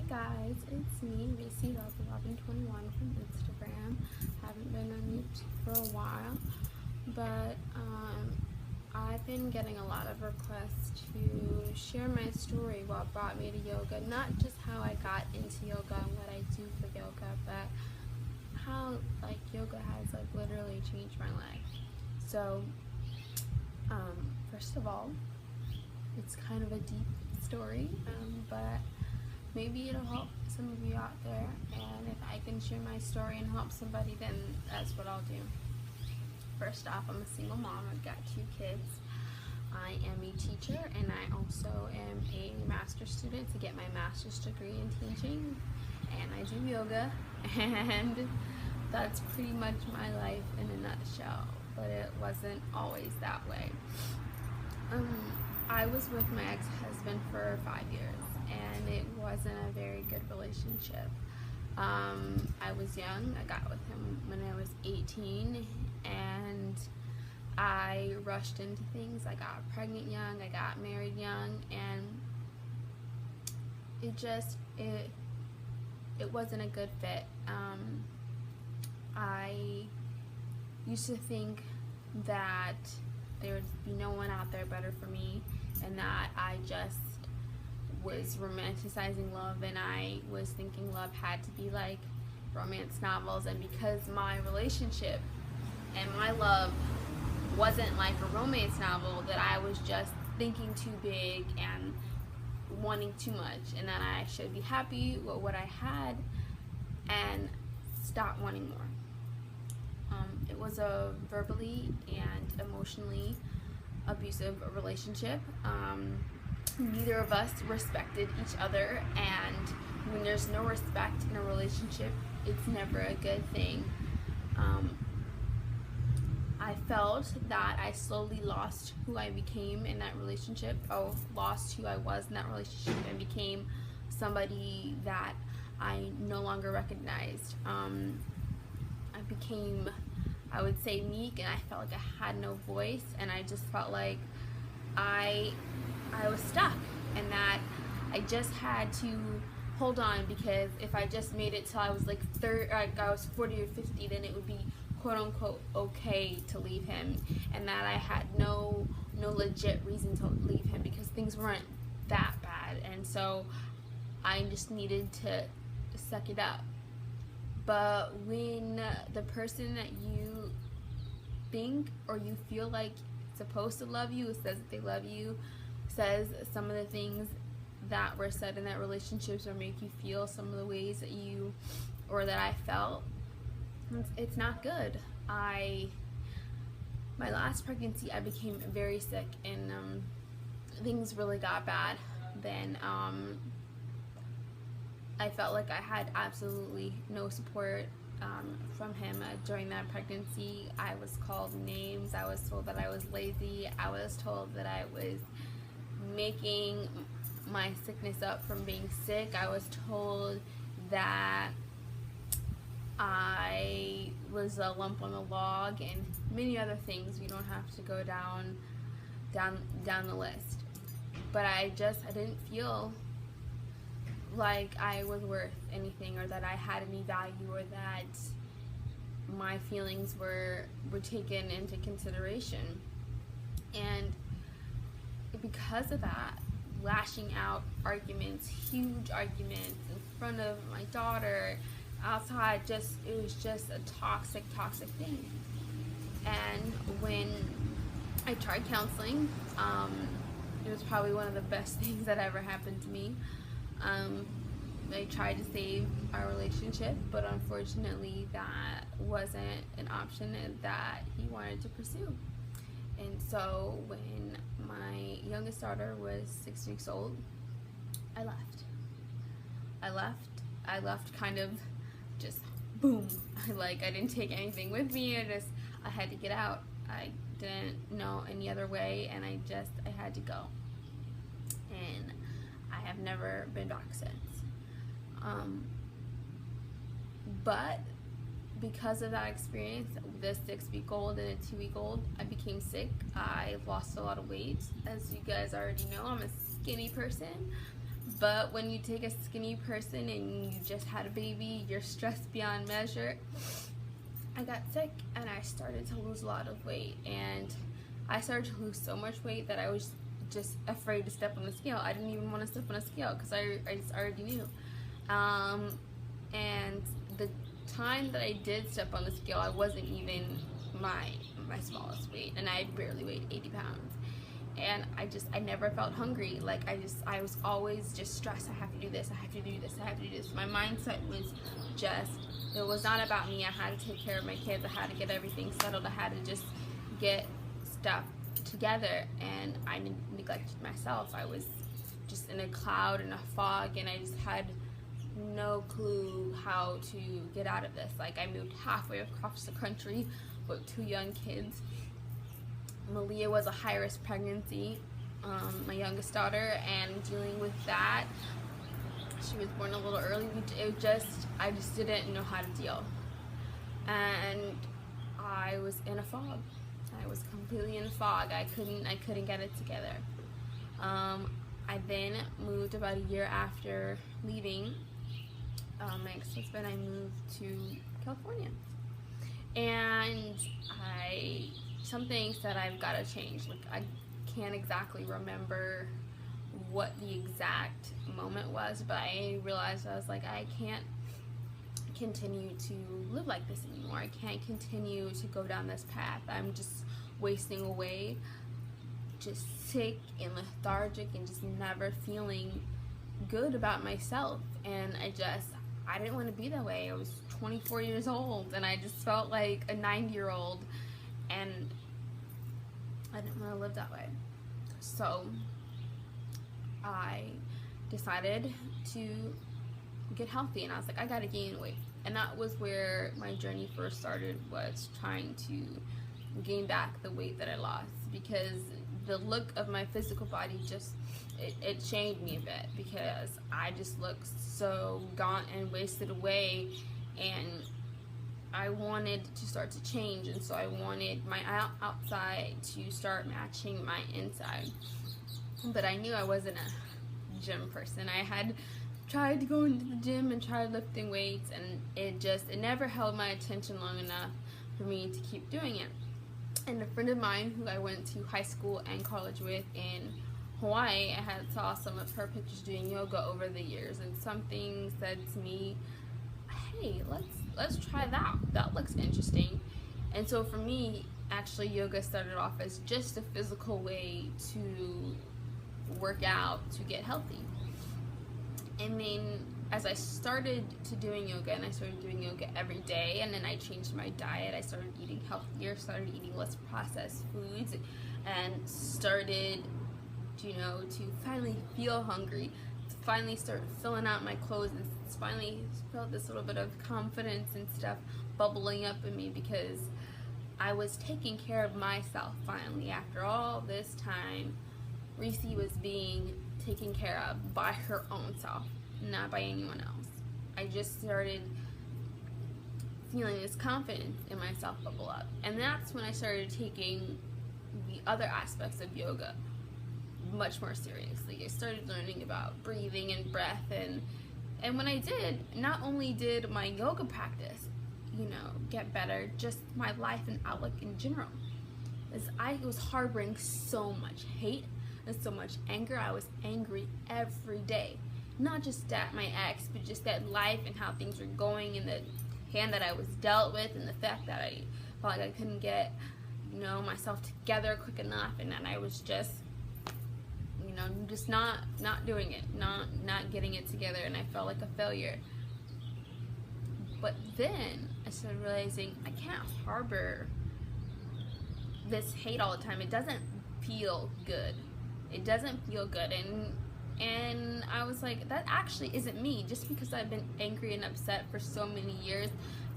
guys, it's me, Macy Love1121 from Instagram. Haven't been on YouTube for a while, but I've been getting a lot of requests to share my story, what brought me to yoga, not just how I got into yoga and what I do for yoga, but how yoga has literally changed my life. So first of all, it's kind of a deep story, but maybe it'll help some of you out there, and if I can share my story and help somebody, then that's what I'll do. First off, I'm a single mom. I've got 2 kids. I am a teacher, and I also am a master's student to get my master's degree in teaching, and I do yoga, and that's pretty much my life in a nutshell, but it wasn't always that way. I was with my ex-husband for 5 years, and it wasn't a very good relationship. I was young. I got with him when I was 18, and I rushed into things. I got pregnant young, I got married young, and it wasn't a good fit. I used to think that there would be no one out there better for me, and that I just was romanticizing love, and I was thinking love had to be like romance novels, and because my relationship and my love wasn't like a romance novel, that I was just thinking too big and wanting too much, and that I should be happy with what I had and stop wanting more. It was a verbally and emotionally abusive relationship. Neither of us respected each other, and when there's no respect in a relationship, it's never a good thing. I felt that I slowly lost who I became in that relationship. I lost who I was in that relationship and became somebody that I no longer recognized. I became, I would say, meek, and I felt like I had no voice, and I just felt like I was stuck, and that I just had to hold on, because if I just made it till I was like I was 40 or 50, then it would be quote unquote okay to leave him, and that I had no legit reason to leave him because things weren't that bad, and so I just needed to suck it up. But when the person that you think or you feel like supposed to love you, says that they love you, says some of the things that were said in that relationships or make you feel some of the ways that you or that I felt, it's not good. My last pregnancy, I became very sick, and things really got bad. Then I felt like I had absolutely no support from him during that pregnancy. I was called names. I was told that I was lazy. I was told that I was making my sickness up from being sick. I was told that I was a lump on the log, and many other things. We don't have to go down the list. But I didn't feel like I was worth anything, or that I had any value, or that my feelings were taken into consideration. And because of that, lashing out arguments, huge arguments in front of my daughter, outside, it was just a toxic thing. And when I tried counseling, it was probably one of the best things that ever happened to me. I tried to save our relationship, but unfortunately that wasn't an option that he wanted to pursue. And so when my youngest daughter was 6 weeks old, I left kind of just boom. I didn't take anything with me. I had to get out. I didn't know any other way, and I had to go. And I have never been back since. But because of that experience, the 6-week-old and a 2-week-old, I became sick. I lost a lot of weight. As you guys already know, I'm a skinny person. But when you take a skinny person and you just had a baby, you're stressed beyond measure. I got sick and I started to lose a lot of weight, and I started to lose so much weight that I was just afraid to step on the scale. I didn't even want to step on a scale because I just already knew. And the time that I did step on the scale, I wasn't even my smallest weight, and I barely weighed 80 pounds. And I never felt hungry. Like I was always just stressed. I have to do this, I have to do this, I have to do this. My mindset was just, it was not about me. I had to take care of my kids. I had to get everything settled. I had to just get stuff together, and I neglected myself. I was just in a cloud and a fog, and I just had no clue how to get out of this. Like, I moved halfway across the country with 2 young kids. Malia was a high-risk pregnancy, my youngest daughter, and dealing with that. She was born a little early. I just didn't know how to deal, and I was in a fog. I was completely in a fog. I couldn't get it together. I then moved about a year after leaving my ex-husband. I moved to California, and some things that I've got to change. Like, I can't exactly remember what the exact moment was, but I realized, I was like, I can't continue to live like this anymore. I can't continue to go down this path. I'm just wasting away, just sick and lethargic and just never feeling good about myself. And I didn't want to be that way. I was 24 years old and I just felt like a 90-year-old, and I didn't want to live that way. So I decided to get healthy, and I was like, I gotta gain weight. And that was where my journey first started, was trying to gain back the weight that I lost, because the look of my physical body just, it shamed me a bit, because I just looked so gaunt and wasted away, and I wanted to start to change. And so I wanted my outside to start matching my inside, but I knew I wasn't a gym person. I had tried to go into the gym and tried lifting weights, and it never held my attention long enough for me to keep doing it. And a friend of mine who I went to high school and college with in Hawaii, I had saw some of her pictures doing yoga over the years, and something said to me, hey, let's try that. That looks interesting. And so for me, actually, yoga started off as just a physical way to work out, to get healthy. And then as I started to doing yoga, and I started doing yoga every day, and then I changed my diet, I started eating healthier, started eating less processed foods, and started to finally feel hungry, to finally start filling out my clothes, and finally felt this little bit of confidence and stuff bubbling up in me, because I was taking care of myself finally. After all this time, Reese was being taken care of by her own self, not by anyone else. I just started feeling this confidence in myself bubble up, and that's when I started taking the other aspects of yoga much more seriously. I started learning about breathing and breath, and when I did, not only did my yoga practice get better, just my life and outlook in general. As I was harboring so much hate and so much anger. I was angry every day, not just at my ex, but just at life and how things were going, and the hand that I was dealt with, and the fact that I felt like I couldn't get myself together quick enough, and that I was just just not doing it, not getting it together, and I felt like a failure. But then I started realizing I can't harbor this hate all the time. It doesn't feel good. It doesn't feel good. And I was like, that actually isn't me. Just because I've been angry and upset for so many years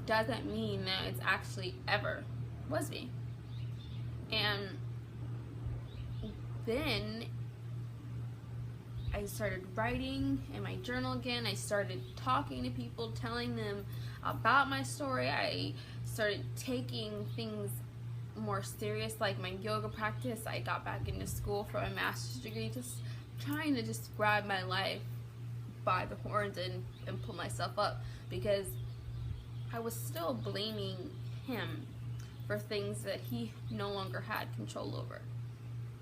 doesn't mean that it's actually ever was me. And then I started writing in my journal again. I started talking to people, telling them about my story. I started taking things more serious, like my yoga practice. I got back into school for a master's degree, just trying to describe my life by the horns and pull myself up, because I was still blaming him for things that he no longer had control over.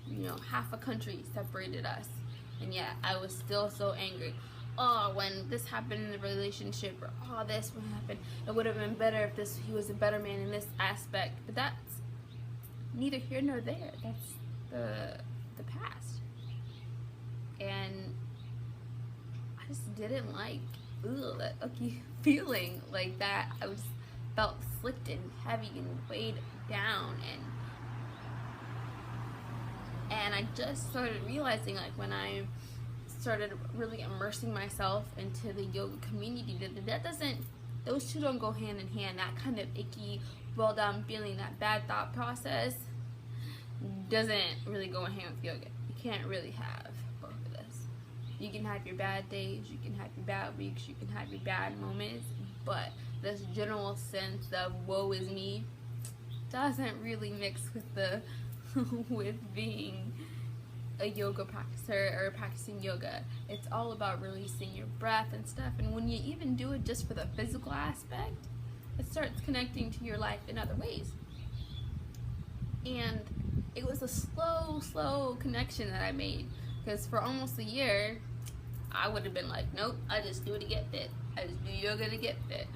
You know, half a country separated us, and yet I was still so angry. Oh, when this happened in the relationship, or oh, this would happen, it would have been better if he was a better man in this aspect. But that's neither here nor there. That's the past. And I just didn't like that icky feeling like that. I was felt slicked and heavy and weighed down, and I just started realizing, like, when I started really immersing myself into the yoga community, those two don't go hand in hand. That kind of icky, well down feeling, that bad thought process doesn't really go in hand with yoga. You can't really have both of this. You can have your bad days, you can have your bad weeks, you can have your bad moments, but this general sense of woe is me doesn't really mix with the with being a yoga practicer or practicing yoga. It's all about releasing your breath and stuff, and when you even do it just for the physical aspect, it starts connecting to your life in other ways. And it was a slow connection that I made, because for almost a year I would have been like, nope, I just do it to get fit. I just do yoga to get fit.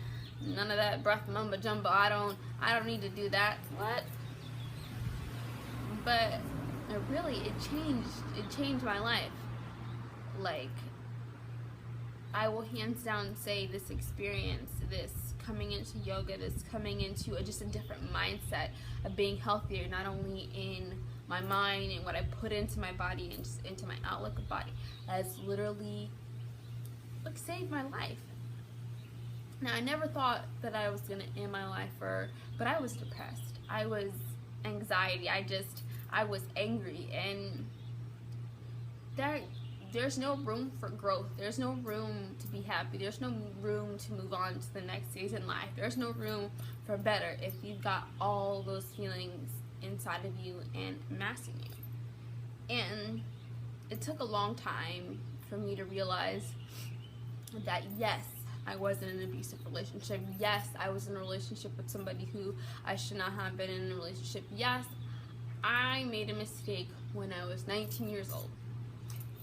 None of that breath mumbo jumbo. I don't need to do that. What? But it changed my life. Like, I will hands down say this experience, this coming into yoga, this coming into just a different mindset of being healthier, not only in my mind and what I put into my body and just into my outlook of body, has literally saved my life. Now, I never thought that I was gonna end my life, but I was depressed. I was anxiety. I was angry, and there's no room for growth. There's no room to be happy. There's no room to move on to the next stage in life. There's no room for better if you've got all those feelings inside of you and massing you. And it took a long time for me to realize that, yes, I was in an abusive relationship. Yes, I was in a relationship with somebody who I should not have been in a relationship. Yes, I made a mistake when I was 19 years old,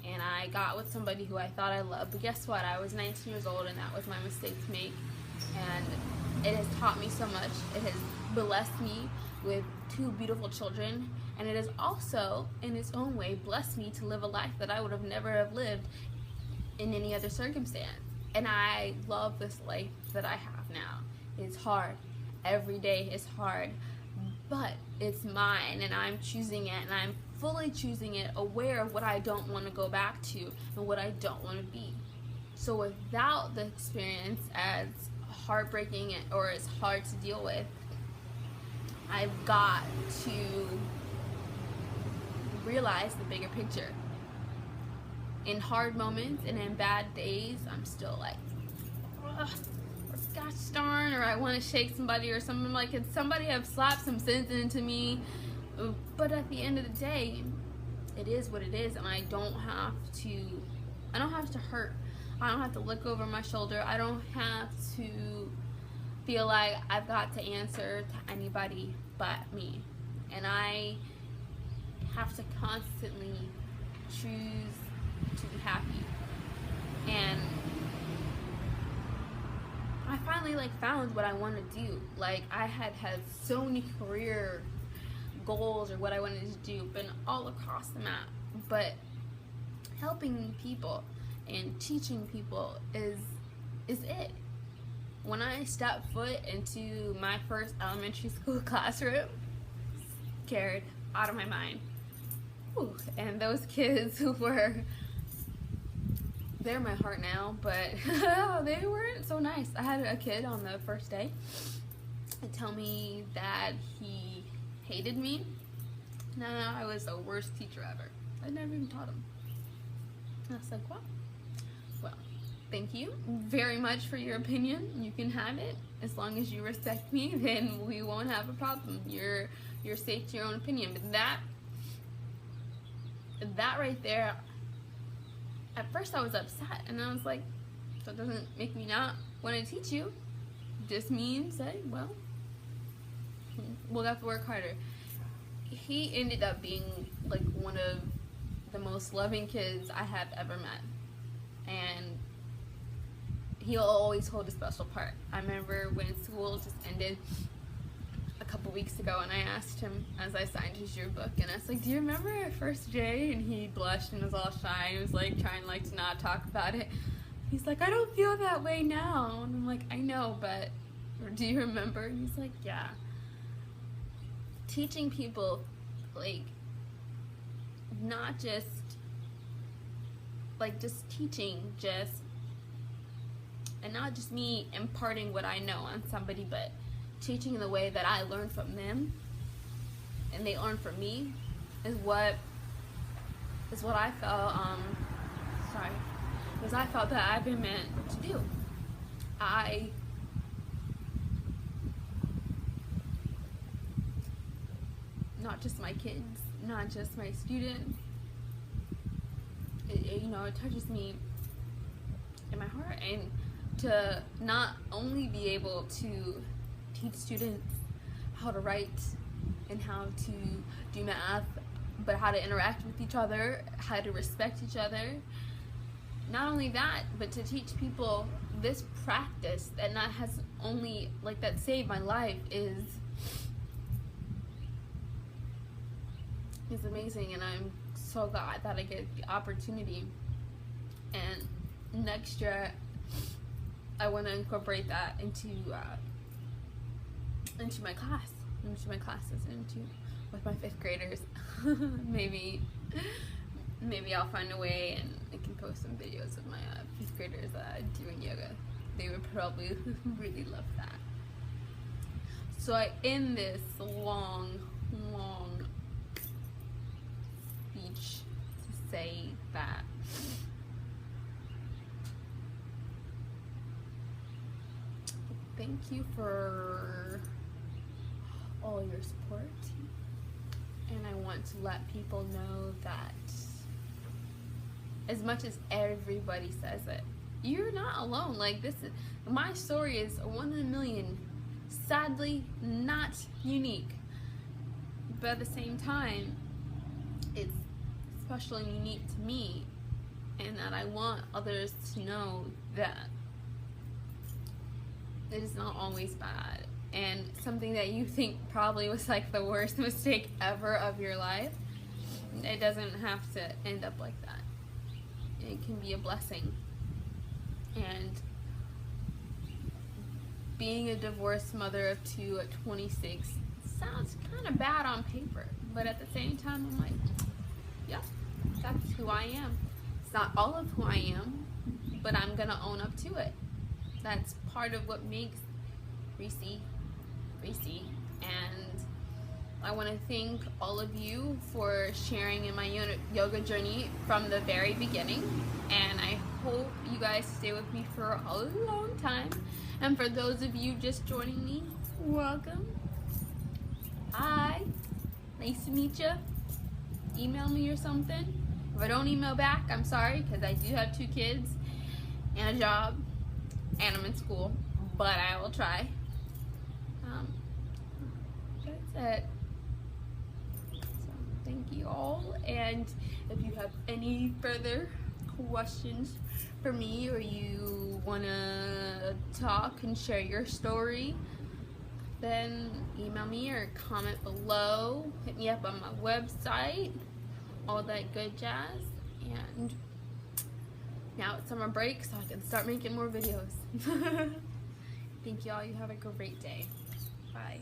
and I got with somebody who I thought I loved. But guess what? I was 19 years old, and that was my mistake to make. And it has taught me so much. It has blessed me with 2 beautiful children, and it has also, in its own way, blessed me to live a life that I would have never have lived in any other circumstance. And I love this life that I have now. It's hard. Every day is hard. But it's mine, and I'm choosing it, and I'm fully choosing it, aware of what I don't want to go back to and what I don't want to be. So without the experience, as heartbreaking or as hard to deal with, I've got to realize the bigger picture. In hard moments and in bad days, I'm still like, ugh, or gosh darn, or I want to shake somebody or something. Like, could somebody have slapped some sense into me? But at the end of the day, it is what it is, and I don't have to hurt. I don't have to look over my shoulder. I don't have to feel like I've got to answer to anybody but me. And I have to constantly choose to be happy. And I finally found what I want to do. I had so many career goals or what I wanted to do, been all across the map, but helping people and teaching people is it. When I stepped foot into my first elementary school classroom, scared out of my mind. Whew. And those kids they're my heart now, but they weren't so nice. I had a kid on the first day tell me that he hated me. Now I was the worst teacher ever. I never even taught him. And I was like, well, thank you very much for your opinion. You can have it. As long as you respect me, then we won't have a problem. You're safe to your own opinion. But that right there, at first I was upset, and I was like, that doesn't make me not want to teach you. It just means that, well, we'll have to work harder. He ended up being like one of the most loving kids I have ever met, and he'll always hold a special part. I remember when school just ended a couple weeks ago, and I asked him as I signed his yearbook, and I was like, do you remember our first day? And he blushed and was all shy. He was like trying like to not talk about it. He's like, I don't feel that way now. And I'm like, I know, but do you remember? And he's like, yeah. Teaching people, like, not just like just teaching, just, and not just me imparting what I know on somebody, but teaching in the way that I learn from them and they learn from me is what I felt I felt that I've been meant to do. Not just my kids, not just my students, it touches me in my heart, and to not only be able to teach students how to write and how to do math, but how to interact with each other, how to respect each other. Not only that, but to teach people this practice that that saved my life is amazing, and I'm so glad that I get the opportunity. And next year I want to incorporate that into my classes, with my 5th graders. maybe I'll find a way and I can post some videos of my 5th graders doing yoga. They would probably really love that. So I end this long speech to say that thank you for all your support, and I want to let people know that as much as everybody says it, you're not alone. Like, my story is one in a million, sadly not unique, but at the same time it's special and unique to me, and that I want others to know that it is not always bad, and something that you think probably was like the worst mistake ever of your life, it doesn't have to end up like that. It can be a blessing. And being a divorced mother of 2 at 26 sounds kind of bad on paper, but at the same time I'm like, yeah, that's who I am. It's not all of who I am, but I'm gonna own up to it. That's part of what makes Reese. And I want to thank all of you for sharing in my yoga journey from the very beginning, and I hope you guys stay with me for a long time. And for those of you just joining me, welcome. Hi, nice to meet you. Email me or something. If I don't email back, I'm sorry, because I do have 2 kids and a job, and I'm in school, but I will try. That's it. So thank you all, and if you have any further questions for me, or you want to talk and share your story, then email me or comment below. Hit me up on my website, all that good jazz. And now it's summer break, so I can start making more videos. Thank you all. You have a great day. Bye.